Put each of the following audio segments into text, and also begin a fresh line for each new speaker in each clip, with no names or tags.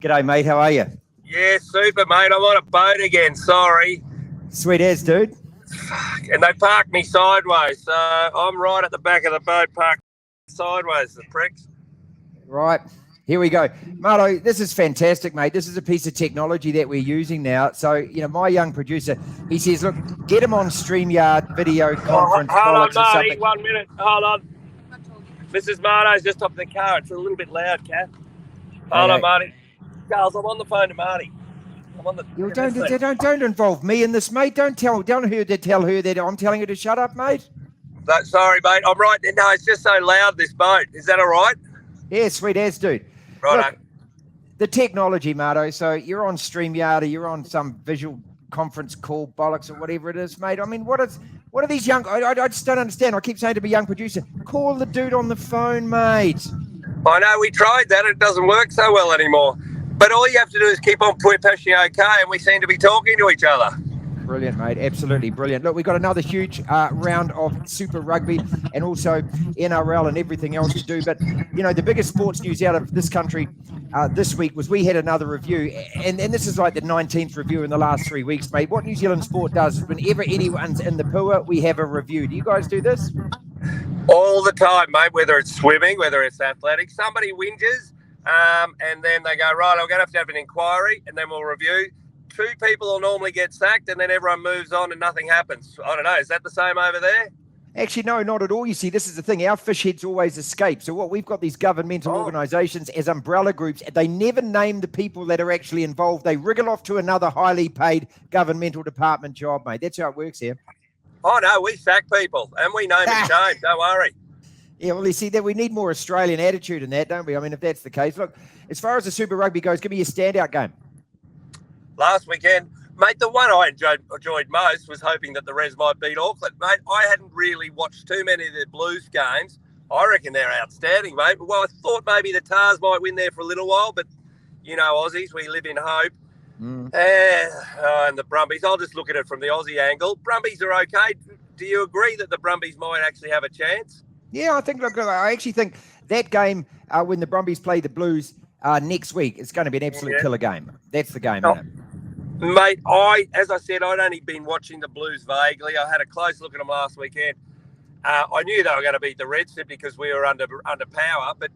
G'day, mate. How are you?
Yeah, super, mate. I'm on a boat again. Sorry.
Sweet as, dude.
And they parked me sideways. So I'm right at the back of the boat, parked sideways, the pricks.
Right. Here we go. Marto, this is fantastic, mate. This is a piece of technology that we're using now. So, my young producer, he says, look, get him on StreamYard video conference
Hold on,
bollocks or
Marty.
something.
1 minute. Hold on. Mrs. Marto's just up in the car. It's a little bit loud, Kath. Hold on, Marty. Girls, I'm on the phone to Marty. I'm on the.
Don't involve me in this, mate. Don't tell her that I'm telling her to shut up, mate.
Sorry, mate. I'm right. No, it's just so loud, this boat. Is that all right?
Yeah, sweet as, dude.
Right.
The technology, Marto. So you're on StreamYard or you're on some visual conference call bollocks or whatever it is, mate. I mean, what are these young? I just don't understand. I keep saying to my young producer, call the dude on the phone, mate.
I know we tried that. It doesn't work so well anymore. But all you have to do is keep on pushing okay, and we seem to be talking to each other.
Brilliant, mate. Absolutely brilliant. Look, we've got another huge round of Super Rugby and also NRL and everything else to do. But, the biggest sports news out of this country this week was we had another review. And this is like the 19th review in the last 3 weeks, mate. What New Zealand Sport does is whenever anyone's in the pua, we have a review. Do you guys do this?
All the time, mate, whether it's swimming, whether it's athletics. Somebody whinges and then they go, right, I'm going to have an inquiry and then we'll review. 2 people will normally get sacked and then everyone moves on and nothing happens. I don't know. Is that the same over there?
Actually, no, not at all. You see, this is the thing. Our fish heads always escape. So we've got these governmental organisations as umbrella groups. They never name the people that are actually involved. They wriggle off to another highly paid governmental department job, mate. That's how it works here.
Oh, no, we sack people and we name and shame. Don't worry.
Yeah, well, you see, that we need more Australian attitude in that, don't we? I mean, if that's the case. Look, as far as the Super Rugby goes, give me your standout game.
Last weekend, mate, the one I enjoyed most was hoping that the Res might beat Auckland. Mate, I hadn't really watched too many of their Blues games. I reckon they're outstanding, mate. Well, I thought maybe the Tars might win there for a little while, but, Aussies, we live in hope. And the Brumbies, I'll just look at it from the Aussie angle. Brumbies are okay. Do you agree that the Brumbies might actually have a chance?
Yeah, I actually think that game when the Brumbies play the Blues next week, it's going to be an absolute killer game. That's the game, isn't it?
Mate, as I said, I'd only been watching the Blues vaguely. I had a close look at them last weekend. I knew they were going to beat the Reds simply because we were under power, but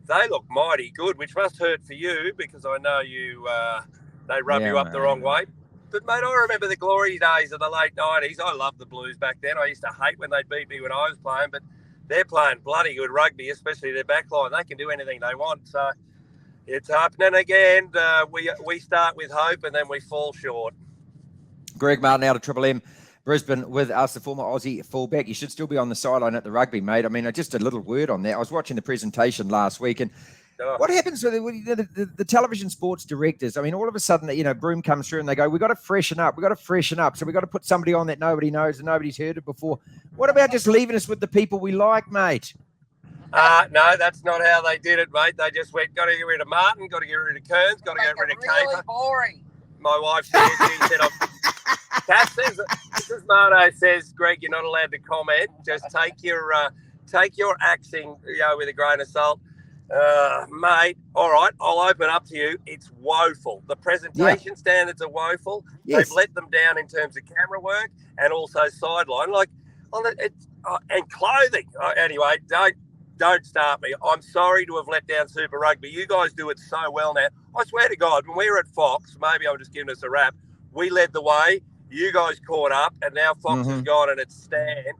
they look mighty good, which must hurt for you because I know they rub you up the wrong way. But, mate, I remember the glory days of the late 90s. I loved the Blues back then. I used to hate when they beat me when I was playing, but they're playing bloody good rugby, especially their backline. They can do anything they want, so it's happening again. We start with hope and then we fall short.
Greg Martin out of Triple M Brisbane with us, the former Aussie fullback. You should still be on the sideline at the rugby, mate. I mean, just a little word on that. I was watching the presentation last week and what happens with the television sports directors? I mean, all of a sudden, Broom comes through and they go, we've got to freshen up. So we've got to put somebody on that nobody knows and nobody's heard it before. What about just leaving us with the people we like, mate?
No, that's not how they did it, mate. They just went, got to get rid of Martin, got to get rid of Kearns, got to get rid of Caper.
Boring.
My wife said, Kat says, Mrs. Marto says, Greg, you're not allowed to comment. Just take your axing, with a grain of salt. Mate, all right, I'll open up to you. It's woeful. The presentation standards are woeful. Yes. They've let them down in terms of camera work and also sideline. And clothing. Anyway, don't start me. I'm sorry to have let down Super Rugby. You guys do it so well now. I swear to God, when we were at Fox, maybe I'm just giving us a rap, we led the way. You guys caught up, and now Fox has gone and it's Stan.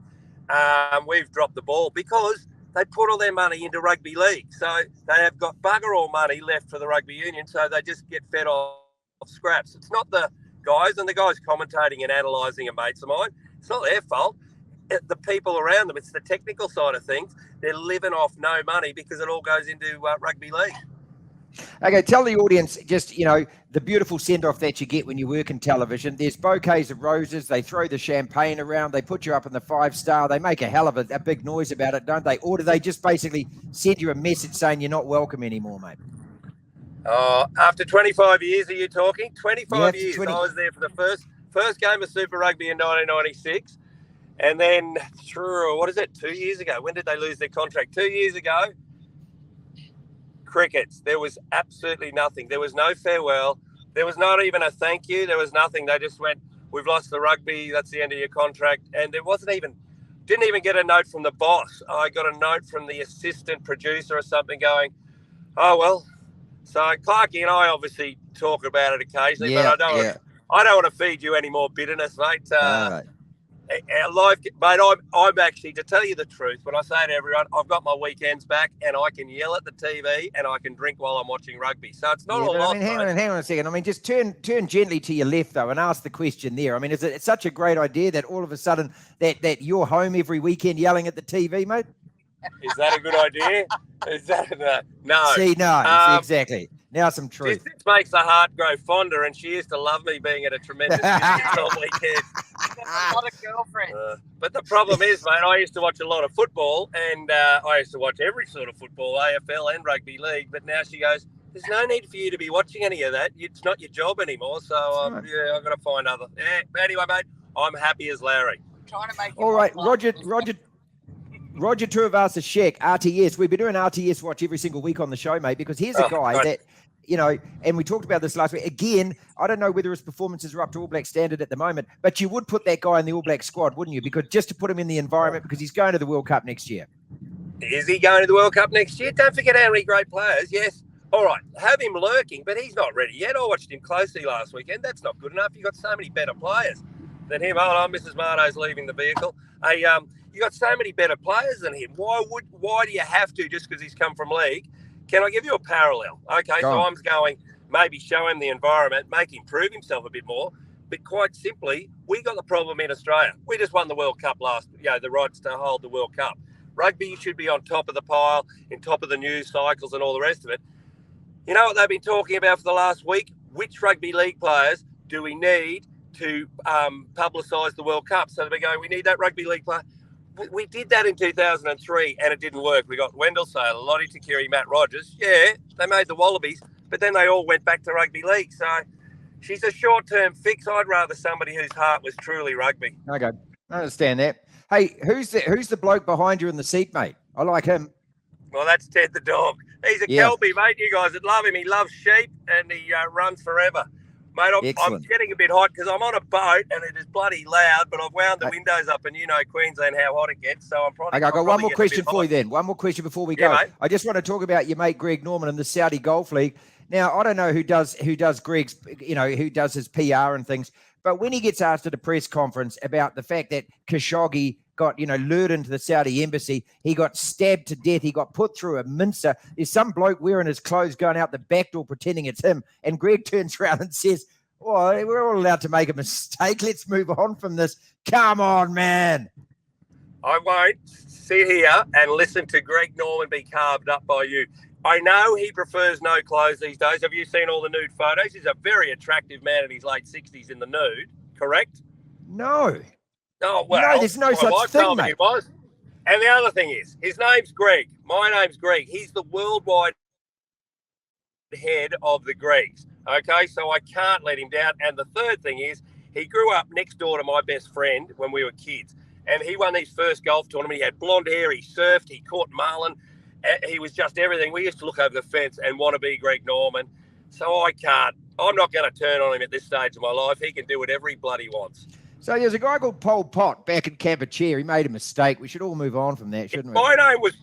We've dropped the ball because they put all their money into rugby league. So they have got bugger all money left for the rugby union, so they just get fed off scraps. It's not the guys, and the guys commentating and analysing are mates of mine. It's not their fault. The people around them, it's the technical side of things. They're living off no money because it all goes into rugby league.
Okay, tell the audience just, the beautiful send-off that you get when you work in television. There's bouquets of roses. They throw the champagne around. They put you up in the 5-star. They make a hell of a big noise about it, don't they? Or do they just basically send you a message saying you're not welcome anymore, mate?
After 25 years, are you talking? 25 years. I was there for the first game of Super Rugby in 1996. And then, 2 years ago? When did they lose their contract? 2 years ago, crickets. There was absolutely nothing. There was no farewell. There was not even a thank you. There was nothing. They just went, we've lost the rugby. That's the end of your contract. And there didn't even get a note from the boss. I got a note from the assistant producer or something going, oh, well. So Clarkie and I obviously talk about it occasionally, but I don't want to feed you any more bitterness, mate. Life, mate, I'm actually, to tell you the truth, when I say to everyone, I've got my weekends back and I can yell at the TV and I can drink while I'm watching rugby. So it's not a lot.
Hang on a second. I mean, just turn gently to your left, though, and ask the question there. I mean, is it such a great idea that all of a sudden that you're home every weekend yelling at the TV, mate?
Is that a good idea? Is that no?
See, no, exactly. Now some truth.
This makes the heart grow fonder, and she used to love me being at a tremendous distance on weekends.
Not a girlfriend.
But the problem is, mate, I used to watch a lot of football, and I used to watch every sort of football, AFL and rugby league. But now she goes, there's no need for you to be watching any of that. It's not your job anymore. So I've got to find other. Yeah. But anyway, mate, I'm happy as Larry.
Trying to make.
All right, Roger Tuivasa Shek, RTS. We've been doing RTS Watch every single week on the show, mate, because here's a guy that, you know, and we talked about this last week. Again, I don't know whether his performances are up to All Black standard at the moment, but you would put that guy in the All Black squad, wouldn't you? Because just to put him in the environment, because he's going to the World Cup next year.
Is he going to the World Cup next year? Don't forget how many great players. Yes. All right. Have him lurking, but he's not ready yet. I watched him closely last weekend. That's not good enough. You've got so many better players than him. Hold on, Mrs. Mardo's leaving the vehicle. You got so many better players than him. Why do you have to just because he's come from league? Can I give you a parallel? Okay, so I'm going maybe show him the environment, make him prove himself a bit more. But quite simply, we got the problem in Australia. We just won the World Cup the rights to hold the World Cup. Rugby should be on top of the pile, in top of the news cycles and all the rest of it. You know what they've been talking about for the last week? Which rugby league players do we need to publicise the World Cup? So they've been going, we need that rugby league player. We did that in 2003 and it didn't work. We got Wendell Saylor, Lottie Takiri, Matt Rogers. Yeah, they made the Wallabies, but then they all went back to rugby league. So she's a short-term fix. I'd rather somebody whose heart was truly rugby.
Okay, I understand that. Hey, who's the bloke behind you in the seat, mate? I like him.
Well, that's Ted the dog. He's a Kelpie, mate. You guys would love him. He loves sheep and he runs forever. Mate, I'm getting a bit hot because I'm on a boat and it is bloody loud, but I've wound the windows up and you know Queensland how hot it gets, so I'm probably...
Okay, I've got one more question for you then. One more question before we go.
Mate.
I just want to talk about your mate Greg Norman in the Saudi Golf League. Now, I don't know who does Greg's, who does his PR and things, but when he gets asked at a press conference about the fact that Khashoggi got, lured into the Saudi embassy, he got stabbed to death, he got put through a mincer, there's some bloke wearing his clothes going out the back door pretending it's him, and Greg turns around and says, well, we're all allowed to make a mistake. Let's move on from this. Come on, man.
I won't sit here and listen to Greg Norman be carved up by you. I know he prefers no clothes these days. Have you seen all the nude photos? He's a very attractive man in his late 60s in the nude, correct?
No.
Oh, well,
no, there's no such thing, mate.
And the other thing is, his name's Greg. My name's Greg. He's the worldwide head of the Gregs. Okay, so I can't let him down. And the third thing is, he grew up next door to my best friend when we were kids. And he won his first golf tournament. He had blonde hair, he surfed, he caught marlin. He was just everything. We used to look over the fence and want to be Greg Norman. So I can't. I'm not going to turn on him at this stage of my life. He can do whatever he bloody wants.
So there's a guy called Pol Pot back in Kampuchea. He made a mistake. We should all move on from that, shouldn't we?
If my name was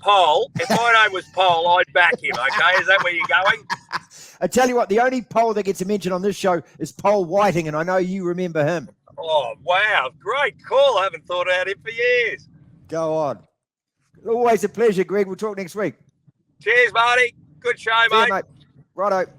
Pol, I'd back him, okay? Is that where you're going?
I tell you what, the only Pol that gets a mention on this show is Pol Whiting, and I know you remember him.
Oh, wow. Great call. I haven't thought about him for years.
Go on. Always a pleasure, Greg. We'll talk next week.
Cheers, Marty. Good show, mate.
Righto.